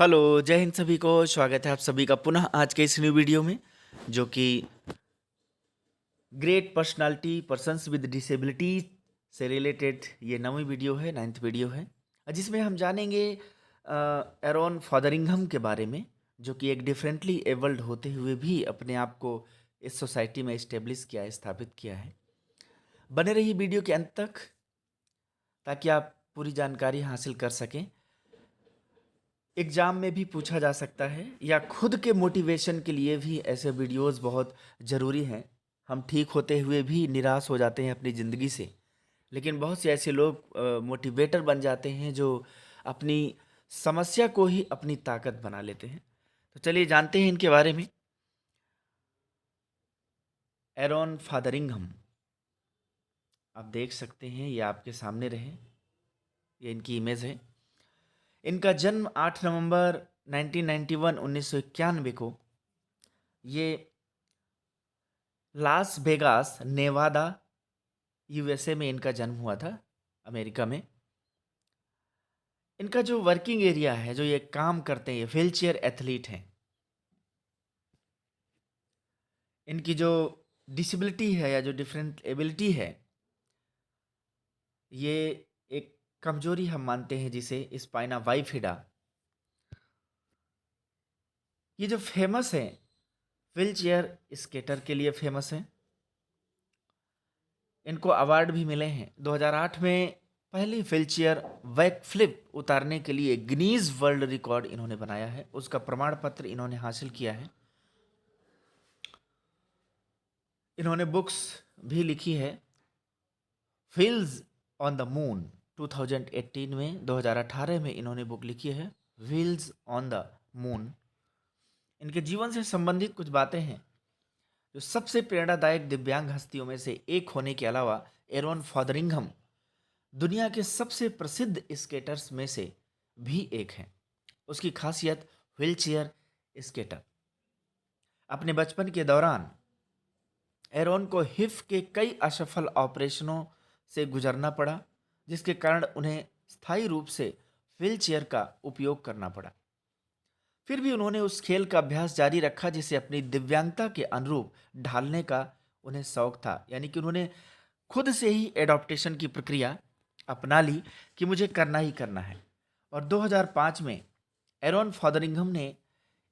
Hello, जय हिंद सभी को। स्वागत है आप सभी का पुनः आज के इस न्यू वीडियो में, जो कि great personality persons with disability से रिलेटेड ये नवी वीडियो है, 9th वीडियो है, जिसमें हम जानेंगे एरोन फॉदरिंघम के बारे में, जो कि एक डिफरेंटली एबल्ड होते हुए भी अपने आप को इस सोसाइटी में इस्टेब्लिश किया है, स्थापित किया है। बने रहिए वीडियो के अंत तक ताकि आप पूरी जानकारी हासिल कर सकें। एग्ज़ाम में भी पूछा जा सकता है या खुद के मोटिवेशन के लिए भी ऐसे वीडियोस बहुत ज़रूरी हैं। हम ठीक होते हुए भी निराश हो जाते हैं अपनी ज़िंदगी से, लेकिन बहुत से ऐसे लोग मोटिवेटर बन जाते हैं जो अपनी समस्या को ही अपनी ताकत बना लेते हैं। तो चलिए जानते हैं इनके बारे में। एरोन फॉदरिंघम, आप देख सकते हैं, ये आपके सामने रहे, ये इनकी इमेज है। इनका जन्म 8 नवंबर 1991 को ये लास वेगास नेवादा यूएसए में इनका जन्म हुआ था, अमेरिका में। इनका जो वर्किंग एरिया है, जो ये काम करते हैं, ये व्हील चेयर एथलीट हैं। इनकी जो डिसेबिलिटी है या जो डिफरेंट एबिलिटी है, ये एक कमजोरी हम मानते हैं जिसे स्पाइना बाइफिडा। ये जो फेमस है, व्हील चेयर स्केटर के लिए फेमस है। इनको अवार्ड भी मिले हैं। 2008 में पहली व्हीलचेयर बैक फ्लिप उतारने के लिए गिनीज वर्ल्ड रिकॉर्ड इन्होंने बनाया है, उसका प्रमाण पत्र इन्होंने हासिल किया है। इन्होंने बुक्स भी लिखी है। व्हील्स ऑन द मून 2018 में, 2018 में इन्होंने बुक लिखी है व्हील्स ऑन द मून। इनके जीवन से संबंधित कुछ बातें हैं। जो सबसे प्रेरणादायक दिव्यांग हस्तियों में से एक होने के अलावा एरोन फॉदरिंघम दुनिया के सबसे प्रसिद्ध स्केटर्स में से भी एक हैं। उसकी खासियत व्हीलचेयर स्केटर। अपने बचपन के दौरान एरोन को हिप के कई असफल ऑपरेशनों से गुजरना पड़ा, जिसके कारण उन्हें स्थायी रूप से व्हीलचेयर का उपयोग करना पड़ा। फिर भी उन्होंने उस खेल का अभ्यास जारी रखा जिसे अपनी दिव्यांगता के अनुरूप ढालने का उन्हें शौक था। यानी कि उन्होंने खुद से ही एडॉप्टेशन की प्रक्रिया अपना ली कि मुझे करना ही करना है। और 2005 में एरोन फॉदरिंघम ने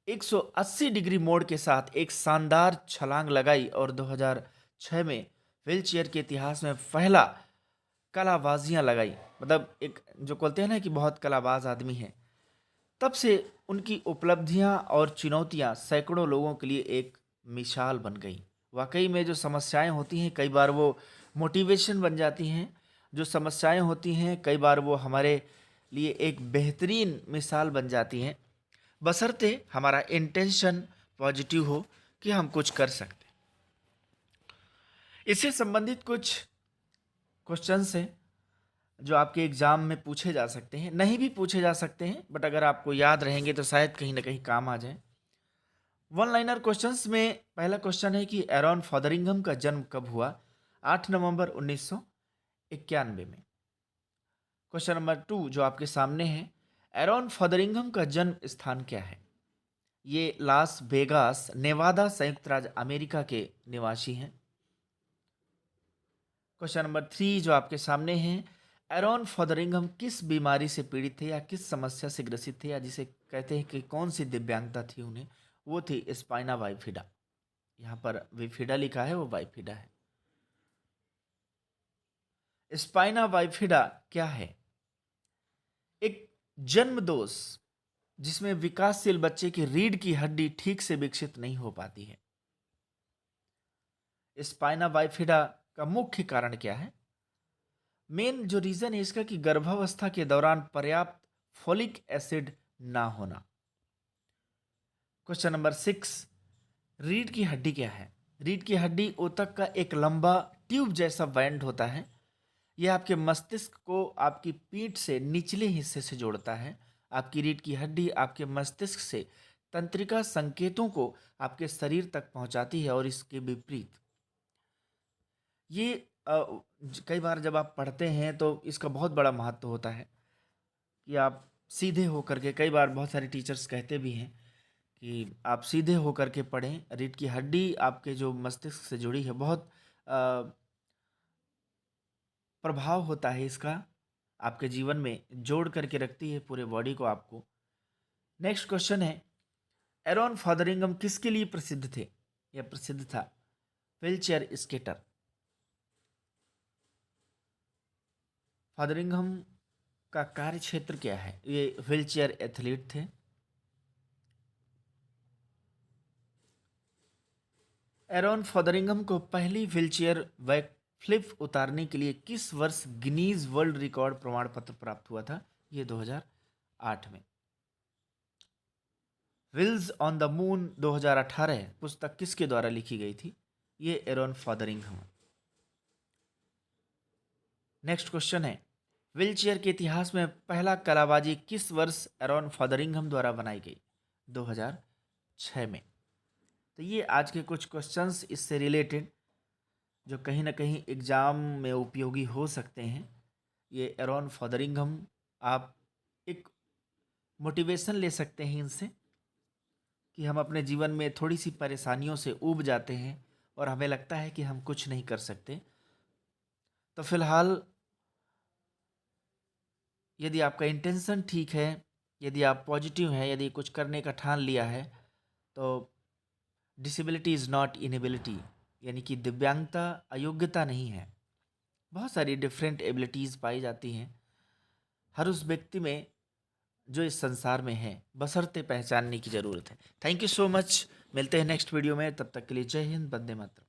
180 डिग्री मोड़ के साथ एक शानदार छलांग लगाई और 2006 में व्हीलचेयर के इतिहास में पहला कलाबाजियां लगाई। मतलब एक जो बोलते हैं ना कि बहुत कलाबाज आदमी है। तब से उनकी उपलब्धियां और चुनौतियां सैकड़ों लोगों के लिए एक मिसाल बन गई। वाकई में जो समस्याएं होती हैं, कई बार वो मोटिवेशन बन जाती हैं। जो समस्याएं होती हैं, कई बार वो हमारे लिए एक बेहतरीन मिसाल बन जाती हैं, बशर्ते हमारा इंटेंशन पॉजिटिव हो कि हम कुछ कर सकते हैं। इससे संबंधित कुछ क्वेश्चंस हैं जो आपके एग्जाम में पूछे जा सकते हैं, नहीं भी पूछे जा सकते हैं, बट अगर आपको याद रहेंगे तो शायद कहीं ना कहीं काम आ जाए। वन लाइनर क्वेश्चंस में पहला क्वेश्चन है कि एरोन फॉदरिंघम का जन्म कब हुआ? 8 नवंबर 1991 में। क्वेश्चन नंबर 2 जो आपके सामने है, एरोन फॉदरिंघम का जन्म स्थान क्या है? ये लास वेगास नेवादा संयुक्त राज्य अमेरिका के निवासी हैं। क्वेश्चन नंबर 3 जो आपके सामने है, एरोन फॉदरिंघम किस बीमारी से पीड़ित थे या किस समस्या से ग्रसित थे, या जिसे कहते हैं कि कौन सी दिव्यांगता थी उन्हें? वो थी स्पाइना बाइफिडा। यहाँ पर विफिडा लिखा है, वो बाइफिडा है। स्पाइना बाइफिडा क्या है? एक जन्म दोष जिसमें विकासशील बच्चे की रीढ़ की हड्डी ठीक से विकसित नहीं हो पाती है। स्पाइना बाइफिडा का मुख्य कारण क्या है? मेन जो रीजन है इसका कि गर्भावस्था के दौरान पर्याप्त फोलिक एसिड ना होना। क्वेश्चन नंबर 6, रीढ़ की हड्डी क्या है? रीढ़ की हड्डी ऊतक का एक लंबा ट्यूब जैसा बैंड होता है। यह आपके मस्तिष्क को आपकी पीठ से निचले हिस्से से जोड़ता है। आपकी रीढ़ की हड्डी आपके मस्तिष्क से तंत्रिका संकेतों को आपके शरीर तक पहुंचाती है और इसके विपरीत। ये कई बार जब आप पढ़ते हैं तो इसका बहुत बड़ा महत्व होता है कि आप सीधे होकर के, कई बार बहुत सारे टीचर्स कहते भी हैं कि आप सीधे होकर के पढ़ें। रीढ़ की हड्डी आपके जो मस्तिष्क से जुड़ी है, बहुत प्रभाव होता है इसका, आपके जीवन में जोड़ करके रखती है पूरे बॉडी को आपको। नेक्स्ट क्वेश्चन है, एरोन फॉदरिंगहम किसके लिए प्रसिद्ध थे या प्रसिद्ध था? Wheelchair skater. फॉदरिंगहम का कार्य क्षेत्र क्या है? ये व्हीलचेयर एथलीट थे। एरोन फॉदरिंगहम को पहली व्हीलचेयर फ्लिप उतारने के लिए किस वर्ष गिनीज वर्ल्ड रिकॉर्ड प्रमाण पत्र प्राप्त हुआ था? ये 2008 में। व्हील्स ऑन द मून 2018 पुस्तक किसके द्वारा लिखी गई थी? ये एरोन फॉदरिंगहम। नेक्स्ट क्वेश्चन है, व्हीलचेयर के इतिहास में पहला कलाबाजी किस वर्ष एरोन फॉदरिंगहम द्वारा बनाई गई? 2006 में। तो ये आज के कुछ क्वेश्चंस इससे रिलेटेड जो कहीं ना कहीं एग्जाम में उपयोगी हो सकते हैं। ये एरोन फॉदरिंगहम, आप एक मोटिवेशन ले सकते हैं इनसे कि हम अपने जीवन में थोड़ी सी परेशानियों से ऊब जाते हैं और हमें लगता है कि हम कुछ नहीं कर सकते। तो फिलहाल यदि आपका इंटेंशन ठीक है, यदि आप पॉजिटिव हैं, यदि कुछ करने का ठान लिया है, तो डिसेबिलिटी इज़ नॉट इनएबिलिटी, यानी कि दिव्यांगता अयोग्यता नहीं है। बहुत सारी डिफरेंट एबिलिटीज़ पाई जाती हैं हर उस व्यक्ति में जो इस संसार में है, बशर्ते पहचानने की ज़रूरत है। Thank you so much. मिलते हैं नेक्स्ट वीडियो में, तब तक के लिए जय हिंद, वंदे मातरम।